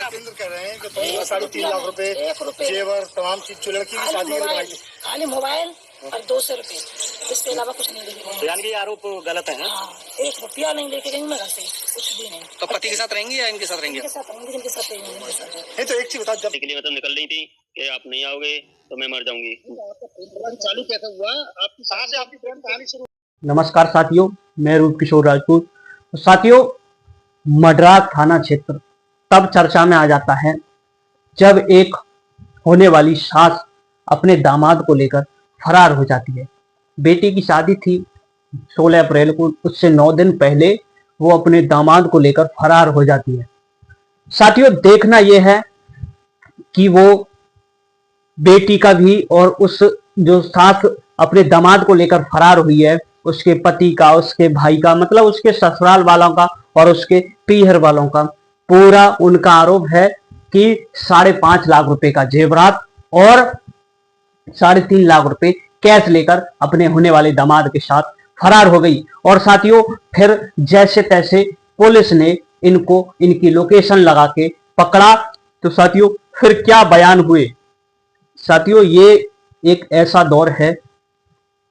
आप केंद्र कह रहे हैं कि 3.5 लाख रुपए जेवर तमाम चीज जो लड़की की शादी में खाली मोबाइल और 200 रुपए, इसके अलावा कुछ नहीं लेके गई। यानी कि आरोप गलत है ना? हाँ, 1 रुपया नहीं लेके गई मैं घर से, कुछ भी नहीं। तो पति के साथ रहेंगी या इनके साथ रहेंगे? इनके साथ रहेंगे, जिनके साथ रहेंगे इनके साथ। नहीं तो एक चीज बता, जब के लिए मतलब निकल रही थी कि आप नहीं आओगे तो मैं मर जाऊंगी। चालू कैसे हुआ, आपकी कहाँ से आपकी प्रेम कहानी शुरू? नमस्कार साथियों, मैं रूप किशोर राजपूत। साथियों, मडरास थाना क्षेत्र तब चर्चा में आ जाता है जब एक होने वाली सास अपने दामाद को लेकर फरार हो जाती है। बेटी की शादी थी 16 अप्रैल को, उससे 9 दिन पहले वो अपने दामाद को लेकर फरार हो जाती है। साथियों, देखना यह है कि वो बेटी का भी और उस जो सास अपने दामाद को लेकर फरार हुई है उसके पति का, उसके भाई का, मतलब उसके ससुराल वालों का और उसके पीहर वालों का, पूरा उनका आरोप है कि 5.5 लाख रुपए का जेवरात और 3.5 लाख रुपए कैश लेकर अपने होने वाले दामाद के साथ फरार हो गई। और साथियों, फिर जैसे तैसे पुलिस ने इनको इनकी लोकेशन लगा के पकड़ा। तो साथियों, फिर क्या बयान हुए? साथियों, ये एक ऐसा दौर है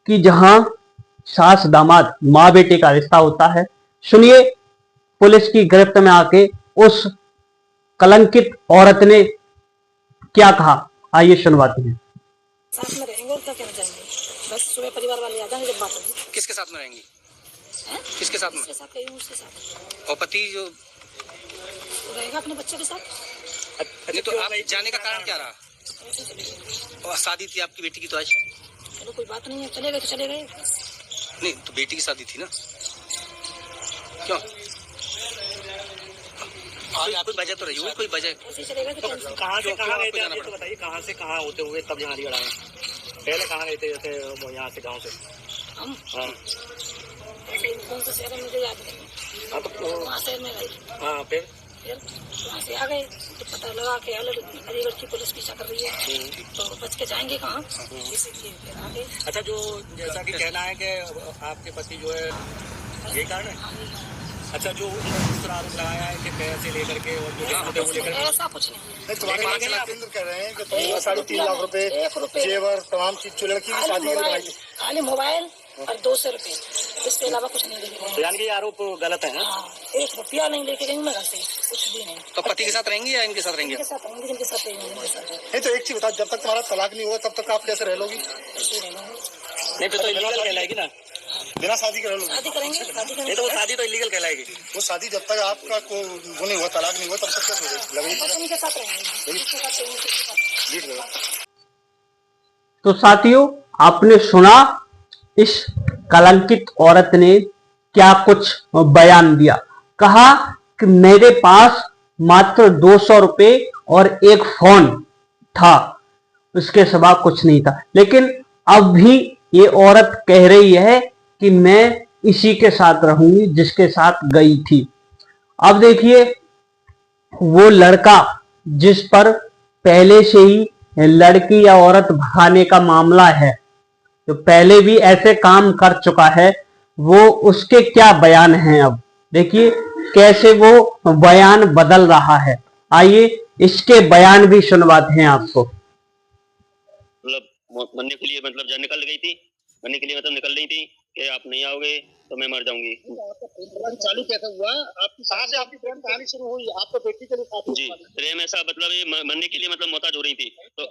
कि जहां सास दामाद माँ बेटे का रिश्ता होता है। सुनिए, पुलिस की गिरफ्त में आके उस कलंकित औरत ने क्या कहा, आइए सुनवाते हैं। साथ में रहेंगे और क्या कहना चाहेंगे? बस सुबह परिवार वाले आ जाएंगे जब बात होगी। किसके साथ में रहेंगी? किसके साथ में? उसके साथ रहेंगे, उसके साथ। और पति जो रहेगा अपने बच्चे के साथ। नहीं, तो आप जाने का कारण क्या रहा? ऐसे चले गए। और शादी थी आपकी बेटी की तो आज? चलो कोई बात नहीं है, चले गए तो चले गए। नहीं, तो बेटी की शादी थी ना? क्यों? कोई वजह तो रही होगी, कोई वजह। ऐसे चले गए तो कहाँ से कहाँ गए थे आप? तो बताइए, कहाँ से कहाँ होते हुए तब यहाँ अलीगढ़ आए? पहले कहाँ गए थे? जैसे यहाँ से, गाँव से हम हाँ ऐसे कौन सा शहर है मुझे याद नहीं। हाँ, तो वहाँ शहर में गए, हाँ फिर वहाँ से आ गए तो पता लगा कि अलीगढ़ की पुलिस पीछा कर रही है, तो बच के जाएंगे कहाँ, इसीलिए फिर आ गए। अच्छा, जो जैसा कि कहना है कि आपके पति जो है, यही कारण है? अच्छा, जो दूसरा आरोप लगाया है कि पैसे लेकर के और जो लेकर, ऐसा कुछ नहीं। तुम्हारे केंद्र कह रहे हैं कि 3.5 लाख रुपए जेवर तमाम चीज जो लड़की की शादी में खाली मोबाइल और 200 रुपए, इसके अलावा कुछ नहीं लेके गई। यानी कि आरोप गलत है ना? हाँ, 1 रुपया नहीं लेके गई मैं घर से, कुछ भी नहीं। तो पति के साथ रहेंगी या इनके साथ रहेंगे? इनके साथ रहेंगे, जिनके साथ रहेंगे इनके साथ। नहीं तो एक चीज बता, जब तक तुम्हारा तलाक नहीं हुआ तब तक आप कैसे रह लोगी? ऐसे रहेंगे। नहीं, फिर तो इलीगल कहलाएगी ना? बिना शादी के रह लोगी? शादी करेंगे, शादी करेंगे। नहीं, तो वो शादी तो इलीगल कहलाएगी। वो शादी जब तक आपका वो नहीं हुआ, तलाक नहीं हुआ, तब तक कैसे लगेगी? बस इनके साथ रहेंगे, इनके साथ रहेंगे, इनके साथ। तो साथियों, आपने सुना इस कलंकित औरत ने क्या कुछ बयान दिया। कहा कि मेरे पास मात्र 200 रुपए और एक फोन था, उसके सिवा कुछ नहीं था। लेकिन अब भी ये औरत कह रही है कि मैं इसी के साथ रहूंगी जिसके साथ गई थी। अब देखिए, वो लड़का जिस पर पहले से ही लड़की या औरत भगाने का मामला है, तो पहले भी ऐसे काम कर चुका है, वो उसके क्या बयान हैं। अब देखिए कैसे वो बयान बदल रहा है। आइए इसके बयान भी सुनवाते हैं आपको। मतलब मरने के लिए मतलब जब निकल गई थी, मरने के लिए मतलब निकल रही थी कि आप नहीं आओगे तो मैं मर जाऊंगी। चालू कैसे हुआ, आपकी कहाँ से आपकी प्रेम कहानी शुरू हुई? आपको बेटी के लिए जी प्रेम ऐसा मतलब ये मरने के लिए मतलब मोहताज हो रही थी, तो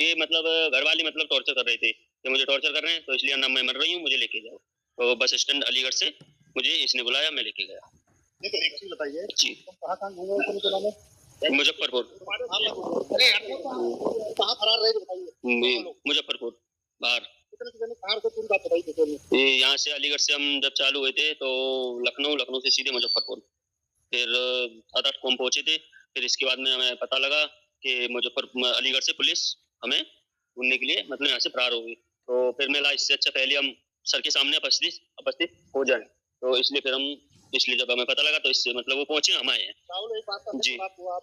ये मतलब घर वाली मतलब टॉर्चर कर रहे थे कि मुझे टॉर्चर कर रहे हैं, तो इसलिए ना मैं मर रही हूँ, मुझे लेके जाओ। तो बस स्टैंड अलीगढ़ से मुझे इसने बुलाया, मैं लेके गया। नहीं तो एक चीज बताइए जी, कहाँ घूमे? मुजफ्फरपुर। कहाँ फरार रहे बताइए? मुजफ्फरपुर बाहर। बताइए। ये यहाँ से अलीगढ़ से हम जब चालू हुए थे तो लखनऊ से सीधे मुजफ्फरपुर, फिर 7-8 को हम पहुंचे थे। फिर इसके बाद में हमें पता लगा कि अलीगढ़ से पुलिस हमें ढूंढने के लिए मतलब यहाँ से फरार हो गई। तो फिर मैं इससे अच्छा पहले हम सर के सामने उपस्थित हो जाए, तो इसलिए फिर हम जब हमें पता लगा तो इससे मतलब वो पहुंचे, हम आए हैं। एक बात का जी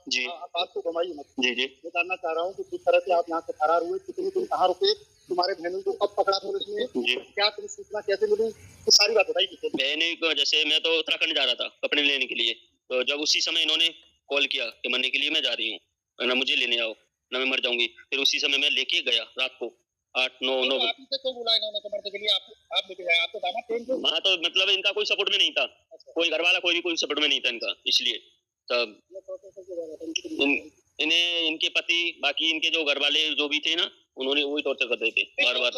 जी बात को घुमाइए मत। जी जी मैं जानना चाह रहा हूँ कि किस तरह से आप यहाँ से फरार हुए, कितने दिन कहाँ रुके, तुम्हारे बहनों को कब पकड़ा पुलिस ने, क्या तुम्हें सूचना कैसे मिली, तो सारी बात बताइए। बहन को जैसे मैं तो उत्तराखंड जा रहा था कपड़े लेने के लिए, तो जब उसी समय इन्होंने कॉल किया कि मरने के लिए मैं जा रही हूँ, ना मुझे लेने आओ, ना मैं मर जाऊंगी। फिर उसी समय मैं लेके गया रात को 8-9 आपसे क्यों बुलाया इन्होंने कि मरने के लिए आप लेके गए? आपको दामाद ट्रेन थे? हाँ, तो मतलब इनका कोई सपोर्ट में नहीं था, कोई घर वाला कोई भी कोई सपोर्ट में नहीं था इनका, इसलिए तब इन्हें इनके पति बाकी इनके जो घर वाले जो भी थे ना, उन्होंने वही टॉर्चर कर रहे थे बार बार।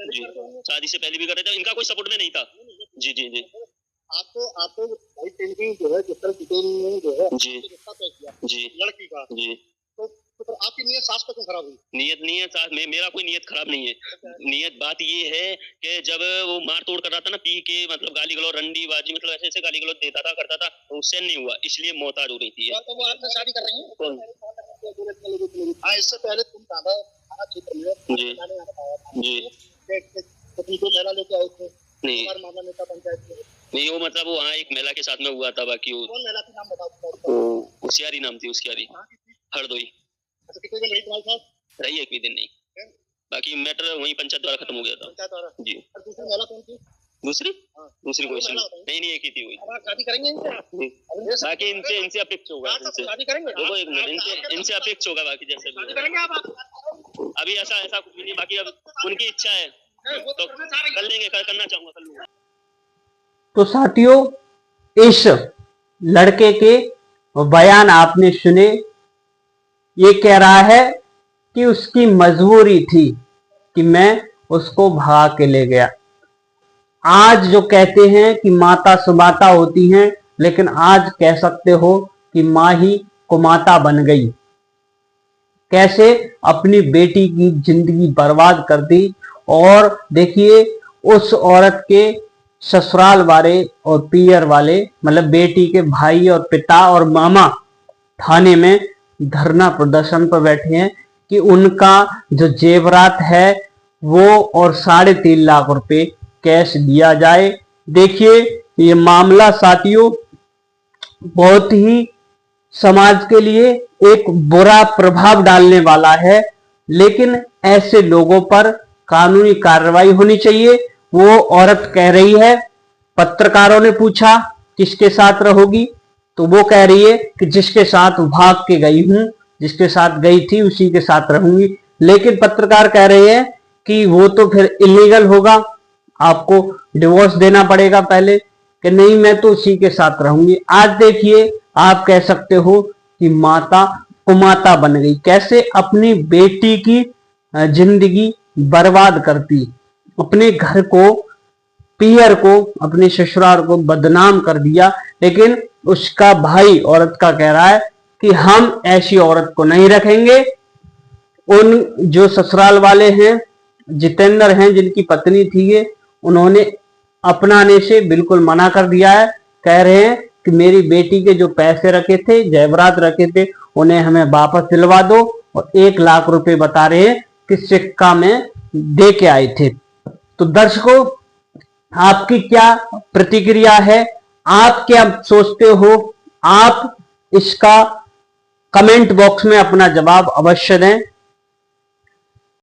जी, शादी से पहले भी कर रहे थे, इनका कोई सपोर्ट में नहीं था। जी जी जी आपको भाई टेंडिंग जो है, जिस तरह डिटेल जो है जी रिश्ता तय किया जी लड़की का, जी, तो फिर आपकी नीयत सास पे क्यों खराब हुई? नियत साथ में मेरा कोई नियत खराब नहीं है। नियत बात ये है कि जब वो मार तोड़ कर रहा था ना, पी के मतलब गाली गलौज रंडी बाजी मतलब ऐसे ऐसे गाली गलौज देता था करता था, तो उससे नहीं हुआ, इसलिए मोहताज हो रही थी। तो वो आपसे शादी कर रही है? कौन? हाँ, इससे पहले तुम थाना क्षेत्र में जी जी पति को महिला लेके आए थे, नहीं मामला नेता पंचायत में नहीं, वो मतलब वो हाँ एक महिला के साथ में हुआ था, बाकी वो कौन महिला का नाम बताओ? होशियारी नाम थी उसकी, हरदोई। अच्छा, कितने दिन रही तुम्हारे साथ? रही एक भी दिन नहीं, बाकी मैटर वहीं पंचायत द्वारा खत्म हो गया था। पंचायत द्वारा? जी। और दूसरी महिला कौन थी? दूसरी हाँ। दूसरी कोई नहीं एक ही थी वही। अब आप शादी करेंगे इनसे? बाकी इनसे अपेक्षा होगा, शादी करेंगे? देखो एक मिनट, इनसे अपेक्षा होगा बाकी जैसे शादी करेंगे आप? अभी ऐसा कुछ भी नहीं, बाकी अब उनकी इच्छा है तो कर लेंगे, करना चाहूंगा कर लूंगा। तो साथियों, इस लड़के के बयान आपने सुने, ये कह रहा है कि उसकी मजबूरी थी कि मैं उसको भगा के ले गया। आज जो कहते हैं कि माता सुमाता होती हैं, लेकिन आज कह सकते हो कि माँ ही कुमाता बन गई। कैसे अपनी बेटी की जिंदगी बर्बाद कर दी। और देखिए उस औरत के ससुराल वाले और पियर वाले, मतलब बेटी के भाई और पिता और मामा थाने में धरना प्रदर्शन पर बैठे हैं कि उनका जो जेवरात है वो और 3.5 लाख रुपए कैश दिया जाए। देखिए ये मामला साथियों बहुत ही समाज के लिए एक बुरा प्रभाव डालने वाला है, लेकिन ऐसे लोगों पर कानूनी कार्रवाई होनी चाहिए। वो औरत कह रही है, पत्रकारों ने पूछा किसके साथ रहोगी, तो वो कह रही है कि जिसके साथ भाग के गई हूं, जिसके साथ गई थी उसी के साथ रहूंगी। लेकिन पत्रकार कह रहे हैं कि वो तो फिर इलीगल होगा, आपको डिवोर्स देना पड़ेगा पहले, कि नहीं मैं तो उसी के साथ रहूंगी। आज देखिए आप कह सकते हो कि माता कुमाता बन गई, कैसे अपनी बेटी की जिंदगी बर्बाद करती, अपने घर को, पियर को, अपने ससुराल को बदनाम कर दिया। लेकिन उसका भाई औरत का कह रहा है कि हम ऐसी औरत को नहीं रखेंगे। उन जो ससुराल वाले हैं, जितेंद्र हैं जिनकी पत्नी थी ये, उन्होंने अपनाने से बिल्कुल मना कर दिया है। कह रहे हैं कि मेरी बेटी के जो पैसे रखे थे, जेवरात रखे थे, उन्हें हमें वापस दिलवा दो। और 1 लाख रुपए बता रहे हैं कि सिक्का में दे के आए थे। तो दर्शकों, आपकी क्या प्रतिक्रिया है? आप क्या सोचते हो? आप इसका कमेंट बॉक्स में अपना जवाब अवश्य दें।